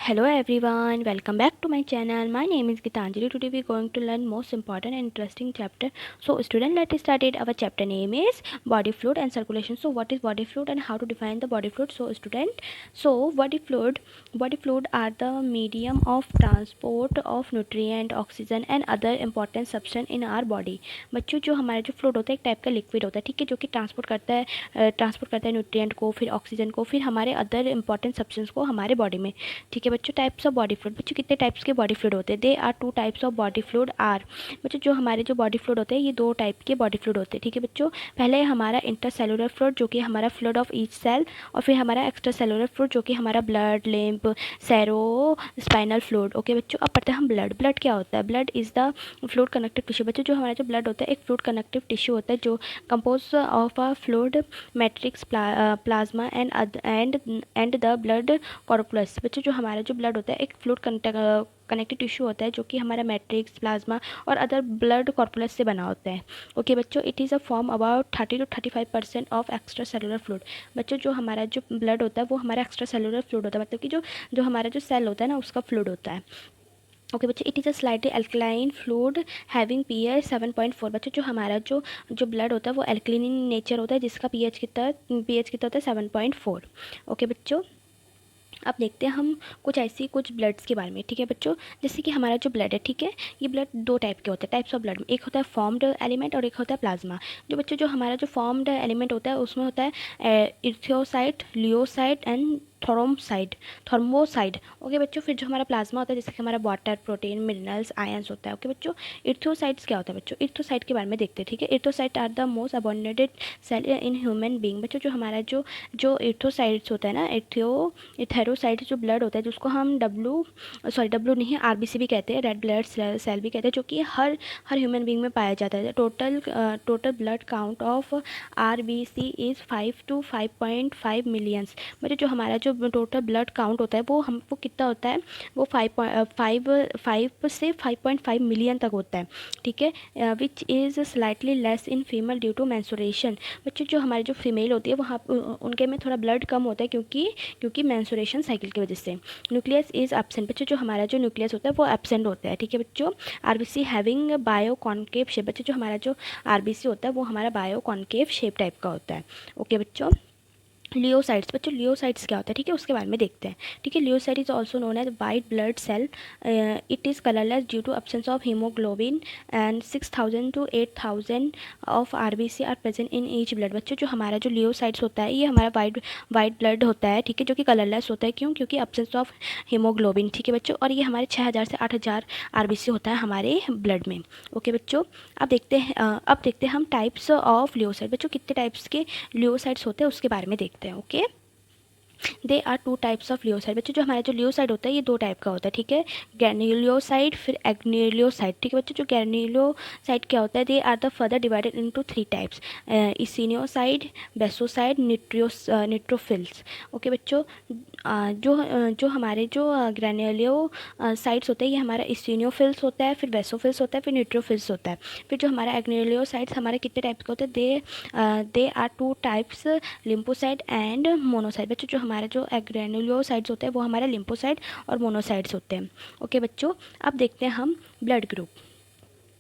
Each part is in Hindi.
Hello everyone, welcome back to my channel. My name is Gitanjali. Today we are going to learn most important and interesting chapter. So student, let's start it. Our chapter name is body fluid and circulation. So what is body fluid and how to define the body fluid? So student, body fluid are the medium of transport of nutrient, oxygen and other important substance in our body. बच्चों जो हमारा जो फ्लूइड होता है एक टाइप का लिक्विड होता है, ठीक है, जो कि ट्रांसपोर्ट करता है न्यूट्रिएंट को, फिर ऑक्सीजन को, फिर हमारे अदर इंपॉर्टेंट सब्सटेंस को हमारे बॉडी में, ठीक है बच्चों। टाइप्स ऑफ बॉडी फ्लूइड, बच्चों कितने टाइप्स के बॉडी फ्लूइड होते हैं? They are two types of body fluid are, बच्चों जो हमारे जो बॉडी फ्लूइड होते हैं ये दो टाइप के बॉडी फ्लूइड होते हैं, ठीक है बच्चों। पहले हमारा इंटरसेलुलर फ्लूइड जो कि हमारा फ्लूइड ऑफ ईच सेल, और फिर हमारा एक्स्ट्रा सेलुलर फ्लूइड जो कि हमारा blood, lymph, cerebrospinal fluid. Okay बच्चों, अब पढ़ते हैं हम ब्लड। ब्लड क्या होता है? Blood is the fluid connective tissue. बच्चों जो हमारा जो ब्लड होता है एक फ्लूइड कनेक्टिव टिश्यू होता है जो compose of a fluid matrix, plasma and the blood corpuscles. बच्चों जो हमारा जो ब्लड होता है एक फ्लूइड कनेक्टिव टिश्यू होता है जो कि हमारा मैट्रिक्स, प्लाज्मा और अदर ब्लड कॉर्पुलस से बना होता है। ओके बच्चों, it is a form about 30 to 35% of extra cellular fluid. बच्चों जो हमारा जो ब्लड होता है वो हमारा एक्स्ट्रा सेलुलर फ्लूइड होता है, मतलब कि जो हमारा जो सेल होता है ना उसका फ्लूइड होता है। ओके बच्चे, it is a slightly alkaline fluid having pH 7.4। बच्चों जो हमारा जो ब्लड होता है वो अल्कलाइन इन नेचर होता है जिसका pH कितना होता है? 7.4। ओके बच्चों, अब देखते हैं हम कुछ ब्लड्स के बारे में, ठीक है बच्चों। जैसे कि हमारा जो ब्लड है, ठीक है, ये ब्लड दो टाइप के होते हैं, टाइप्स ऑफ ब्लड में। एक होता है फॉर्म्ड एलिमेंट और एक होता है प्लाज्मा। जो बच्चों जो हमारा जो फॉर्म्ड एलिमेंट होता है उसमें होता है इरिथ्रोसाइट, लियोसाइट एंड थर्मोसाइड। ओके बच्चों, फिर जो हमारा प्लाज्मा होता है जैसे कि हमारा वाटर, प्रोटीन, मिनरल्स, आयंस होता है। ओके बच्चों, इरिथ्रोसाइट्स क्या होता है? बच्चों इरिथ्रोसाइट के बारे में देखते हैं, ठीक है। Erythrocyte are the most abundant cell in human being. बच्चों जो हमारा जो इरिथ्रोसाइट्स होता है ना, इथेरोसाइट जो ब्लड होता है जिसको हम डब्ल्यू नहीं, आरबीसी भी कहते हैं, रेड ब्लड सेल भी कहते हैं, जो कि हर ह्यूमन बींग में पाया जाता है। Total blood count of RBC is 5 to 5.5 millions. मतलब जो हमारा जो टोटल ब्लड काउंट होता है वो कितना होता है? वो 5 से 5.5 मिलियन तक होता है, ठीक है। Which is slightly less in female due to menstruation. बच्चों जो हमारी जो फीमेल होती है वहाँ उनके में थोड़ा ब्लड कम होता है क्योंकि मेंस्ट्रुएशन साइकिल की वजह से। Nucleus is absent. बच्चों जो हमारा जो न्यूक्लियस होता है वो एब्सेंट होता है, ठीक है बच्चों। RBC having bio concave shape. बच्चों जो हमारा जो आरबीसी होता है वो हमारा बायो कॉन्केव शेप टाइप का होता है। ओके बच्चों, लियोसाइट्स। बच्चों लियोसाइट्स क्या होता है, ठीक है, उसके बारे में देखते हैं, ठीक है। Leucocyte is also known as white blood cell. It is colourless due to absence of haemoglobin and 6,000 to 8,000 of RBC are present in each blood. बच्चों जो हमारा जो लियोसाइट्स होता है ये हमारा वाइट ब्लड होता है, ठीक है, जो कि कलरलेस होता है। क्यों? क्योंकि एब्सेंस ऑफ हीमोग्लोबिन, ठीक है बच्चों। और ये हमारे 6,000 से 8,000 आरबीसी होता है हमारे ब्लड में। ओके बच्चों, अब देखते हैं हम टाइप्स ऑफ लियोसाइट। बच्चों कितने टाइप्स के लियोसाइट्स होते हैं उसके बारे में देखते हैं। Okay, they are two types of leucocyte. बच्चों जो हमारा जो लियोसाइट होता है ये दो टाइप का होता है, ठीक है, ग्रेन्युलोसाइट फिर एग्नेलियोसाइट, ठीक है बच्चों। जो ग्रेन्युलोसाइट क्या होता है? They are the further divided into 3 types, eosinocyte, basocyte, neutrophils. Okay बच्चों, जो हमारे जो ग्रेन्युलो साइट्स होते हैं ये हमारा इसिनियोफिल्स होता है, फिर बेसोफिल्स होता है, फिर न्यूट्रोफिल्स होता है। फिर जो हमारा एग्नेलियोसाइट्स हमारे कितने टाइप के होते हैं? They are two types, lymphocyte and monocyte. बच्चों जो हमारा जो ग्रेन्युलोसाइट्स होते हैं वो हमारे लिम्फोसाइट और मोनोसाइट्स होते हैं। ओके बच्चों, अब देखते हैं हम ब्लड ग्रुप।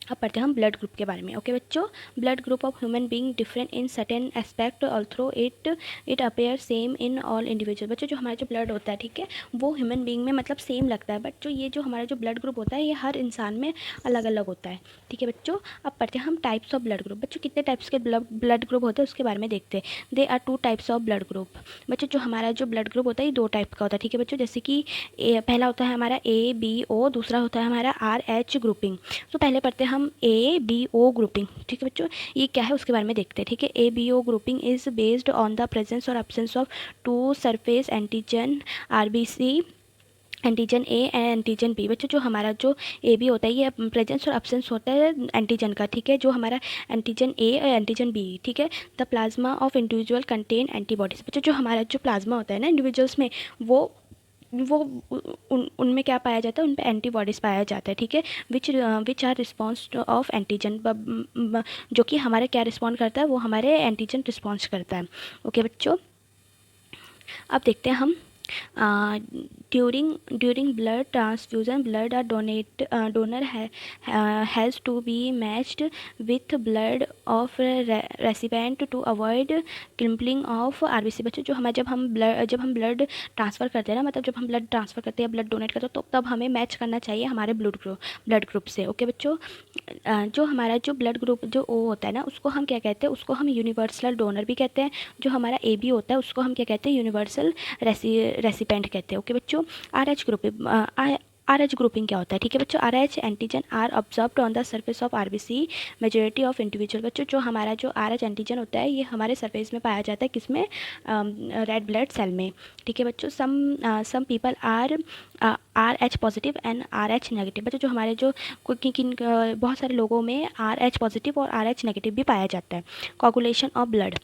अब पढ़ते हैं हम ब्लड ग्रुप के बारे में। ओके बच्चों, blood group of human being different in certain aspect altho it appear same in all individual. बच्चों जो हमारा जो ब्लड होता है, ठीक है, वो ह्यूमन बीइंग में मतलब सेम लगता है, बट जो हमारा जो ब्लड ग्रुप होता है ये हर इंसान में अलग अलग होता है, ठीक है बच्चों। अब पढ़ते हैं हम टाइप्स ऑफ ब्लड ग्रुप। बच्चों कितने टाइप्स के ब्लड ग्रुप होते हैं उसके बारे में देखते हैं। They are two types of blood group. बच्चों जो हमारा जो ब्लड ग्रुप होता है ये दो टाइप का होता है, ठीक है बच्चों। जैसे कि पहला होता है हमारा ABO, दूसरा होता है हमारा RH ग्रुपिंग। तो पहले पढ़ते हैं हम ABO ग्रुपिंग, ठीक है बच्चों। ये क्या है उसके बारे में देखते हैं, ठीक है। ABO grouping is based on the presence और absence of two surface antigen RBC, antigen A and antigen B। बच्चों जो हमारा जो AB होता है ये प्रेजेंस और एब्सेंस होता है एंटीजन का, ठीक है। जो हमारा एंटीजन A और एंटीजन B, ठीक है। The plasma of individual contain antibodies. बच्चों जो हमारा जो प्लाज्मा होता है ना इंडिविजुअल्स में वो उनमें क्या पाया जाता है? उन पे एंटीबॉडीज़ पाया जाता है, ठीक है। Which are response of antigen, जो कि हमारे क्या रिस्पॉन्ड करता है? वो हमारे एंटीजन रिस्पॉन्स करता है। ओके बच्चों, अब देखते हैं हम During blood transfusion, blood or donor has to be matched with blood of recipient to avoid clumping of RBC. बच्चों जो हमारे जब हम ब्लड ट्रांसफ़र करते हैं ना, मतलब जब हम ब्लड ट्रांसफ़र करते हैं, ब्लड डोनेट करते हैं, तो तब हमें मैच करना चाहिए हमारे ब्लड ग्रुप से। ओके बच्चों, जो हमारा जो ब्लड ग्रुप जो ओ होता है ना, उसको हम क्या कहते हैं, उसको हम यूनिवर्सल डोनर भी कहते हैं। जो हमारा ए बी होता है उसको हम क्या कहते हैं, यूनिवर्सल रेसिपेंट कहते हैं। ओके बच्चों, आर एच ग्रुपिंग क्या होता है, ठीक है बच्चों। R H antigen are observed on the surface of RBC majority of individual. बच्चों जो हमारा जो आर एच एंटीजन होता है, ये हमारे सरफेस में पाया जाता है, किसमें, रेड ब्लड सेल में, ठीक है बच्चों। Some people R H positive and R H negative. बच्चों जो हमारे जो बहुत सारे लोगों में आर एच पॉजिटिव और आर एच नेगेटिव भी पाया जाता है। Coagulation of blood.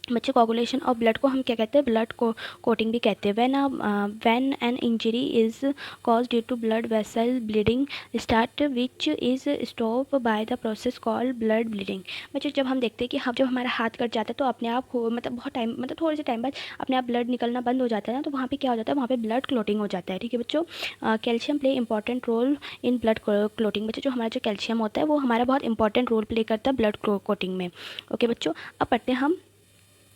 बच्चे कोगुलेशन ऑफ ब्लड को हम क्या कहते हैं, ब्लड को कोटिंग भी कहते हैं। When an injury is cause due to blood vessel bleeding start which is stop by the process called blood bleeding. बच्चे जब हम देखते हैं कि जब हमारा हाथ कट जाता है तो अपने आप मतलब बहुत टाइम, मतलब थोड़े से टाइम बाद अपने आप ब्लड निकलना बंद हो जाता है ना, तो वहाँ पे क्या हो जाता है, वहाँ पे ब्लड क्लोटिंग हो जाता है, ठीक है बच्चों। Calcium play important role in blood clotting. बच्चों जो हमारा जो कैल्शियम होता है वो हमारा बहुत इंपॉर्टेंट रोल प्ले करता है ब्लड क्लोटिंग में। ओके बच्चों, अब पढ़ते हैं हम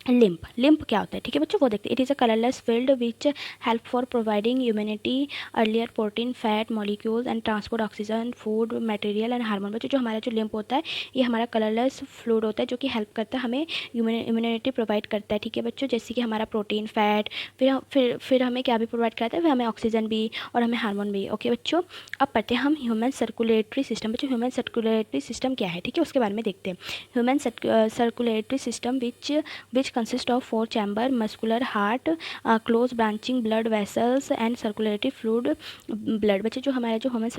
लिम्प क्या होता है, ठीक है बच्चों, वो देखते हैं। It is a colourless field which help for providing humanity earlier protein fat molecules and transport oxygen food material and hormone. बच्चों जो हमारा जो लिम्प होता है ये हमारा कलरलेस फ्लूइड होता है, जो कि हेल्प करता है हमें इम्यूनिटी प्रोवाइड करता है, ठीक है बच्चों। जैसे कि हमारा प्रोटीन फैट, फिर हमें क्या भी प्रोवाइड करता है, फिर हमें ऑक्सीजन भी और हमें हार्मोन भी। ओके बच्चों, अब पढ़ते हैं हम ह्यूमन सर्कुलेटरी सिस्टम। बच्चों ह्यूमन सर्कुलेटरी सिस्टम क्या है, ठीक है, उसके बारे में देखते हैं। Human circulatory system which consist of four chamber muscular heart close branching blood vessels and circulatory fluid blood। बच्चे जो हमारा जो ह्यूमन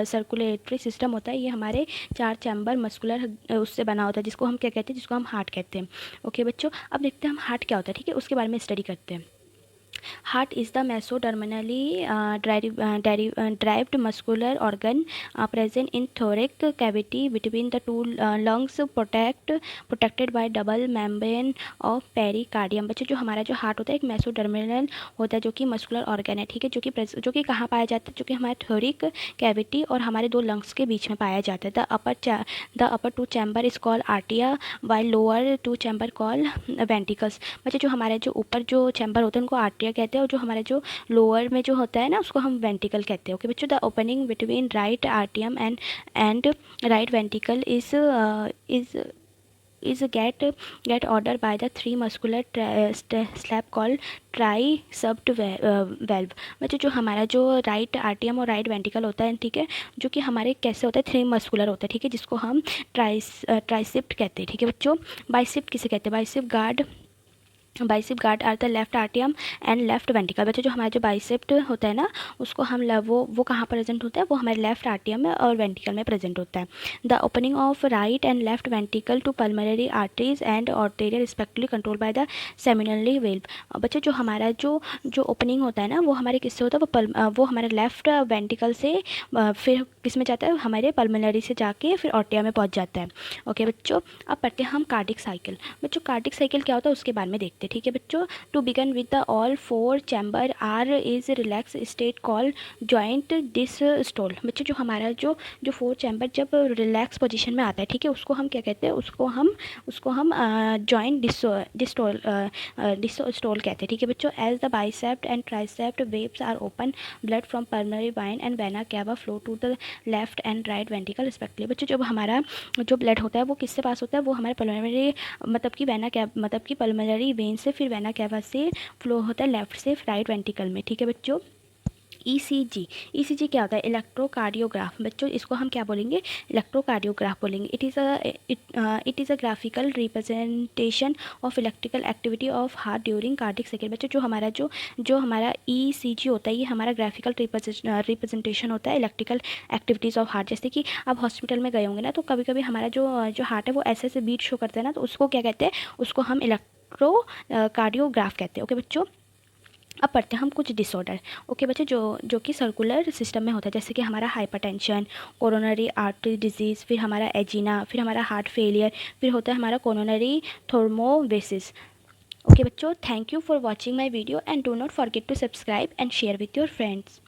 सर्कुलेटरी सिस्टम होता है ये हमारे 4 चैम्बर मस्कुलर उससे बना होता है, जिसको हम क्या कहते हैं, जिसको हम हार्ट कहते हैं। ओके बच्चों, अब देखते हैं हम हार्ट क्या होता है, ठीक है, उसके बारे में स्टडी करते हैं। Heart is the mesodermally derived muscular organ present in thoracic cavity between the two lungs, protected by double membrane of pericardium। बच्चों जो हमारा जो हार्ट होता है एक मेसोडर्मिनल होता है, जो कि मस्कुलर ऑर्गन है, ठीक है, जो कि कहाँ पाया जाता है, जो कि हमारे थोरिक कैविटी और हमारे 2 लंग्स के बीच में पाया जाता है। The upper 2 chamber is called आर्टिया while lower 2 chamber called ventricles. बच्चे जो हमारे जो ऊपर जो चैम्बर होते हैं उनको आर्टिया कहते हैं, और जो हमारे जो लोअर में जो होता है ना उसको हम वेंटिकल कहते हैं। ओके बच्चों, द ओपनिंग बिटवीन राइट आर्टियम and right ventricle is get ordered by the 3 muscular slab called tricuspid valve. बच्चों जो हमारा जो राइट आर्टियम और राइट वेंटिकल होता है, ठीक है, जो कि हमारे कैसे होता है, 3 मस्कुलर होता है, ठीक है, जिसको हम ट्राइसेप्ट कहते हैं, ठीक है बच्चों। बाइसेप्ट किसे कहते हैं, bicuspid guard are the left आर्टियम एंड लेफ्ट वेंटिकल। बच्चों जो हमारा जो बाइसेप्ट होता है ना उसको हम वो कहाँ प्रेजेंट होता है, वो हमारे लेफ्ट आर्टियम में और वेंटिकल में प्रेजेंट होता है। The opening of right and left ventricle to pulmonary arteries and arteria respectively control by the semilunar valve. बच्चों जो हमारा जो ओपनिंग होता है ना वो हमारे किससे होता है, वो हमारे लेफ्ट वेंटिकल से फिर किस में जाता है, हमारे पल्मोनरी से जाके फिर आर्टेरिया में पहुँच जाता है। ओके बच्चों, अब पढ़ते हैं हम कार्डिक साइकिल। बच्चों कार्डिक साइकिल क्या होता है उसके बारे में देखते हैं, ठीक है बच्चों। To begin with the all 4 chamber are is relax state called joint diastole. बच्चों जो हमारा जो 4 चैम्बर जब रिलैक्स पोजीशन में आता है, ठीक है, उसको हम क्या कहते हैं, उसको हम जॉइंट डिस्टोल कहते हैं, ठीक है बच्चों। As the bicuspid and tricuspid valves are open blood from pulmonary vein and vena cava flow to the left and right ventricle respectively. बच्चों जब हमारा जो ब्लड होता है वो किससे पास होता है, वो हमारे पल्मोनरी मतलब कि वेना कैव मतलब कि पल्मोनरी वेन से फिर वेना कैवा से फ्लो होता है लेफ्ट से राइट वेंटिकल में, ठीक है बच्चों। ईसीजी क्या होता है, इलेक्ट्रोकार्डियोग्राफ। बच्चों इसको हम क्या बोलेंगे, इलेक्ट्रोकार्डियोग्राफ बोलेंगे। It is a graphical representation of electrical activity of heart during cardiac cycle. बच्चों जो हमारा ईसीजी होता है ये हमारा ग्राफिकल रिप्रेजेंटेशन होता है इलेक्ट्रिकल एक्टिविटीज़ ऑफ हार्ट। जैसे कि आप हॉस्पिटल में गए होंगे ना, तो कभी कभी हमारा जो हार्ट है वो ऐसे बीट शो करता है ना, तो उसको क्या कहते हैं, उसको हम इलेक्ट्रो कार्डियोग्राफ कहते हैं। ओके बच्चों, अब पढ़ते हैं हम कुछ डिसऑर्डर। ओके बच्चे जो कि सर्कुलर सिस्टम में होता है, जैसे कि हमारा हाइपरटेंशन, कोरोनरी आर्टरी डिजीज़, फिर हमारा एजिना, फिर हमारा हार्ट फेलियर, फिर होता है हमारा कोरोनरी थर्मोवेसिस। ओके बच्चों, thank you for watching my video and do not forget to subscribe and share with your friends.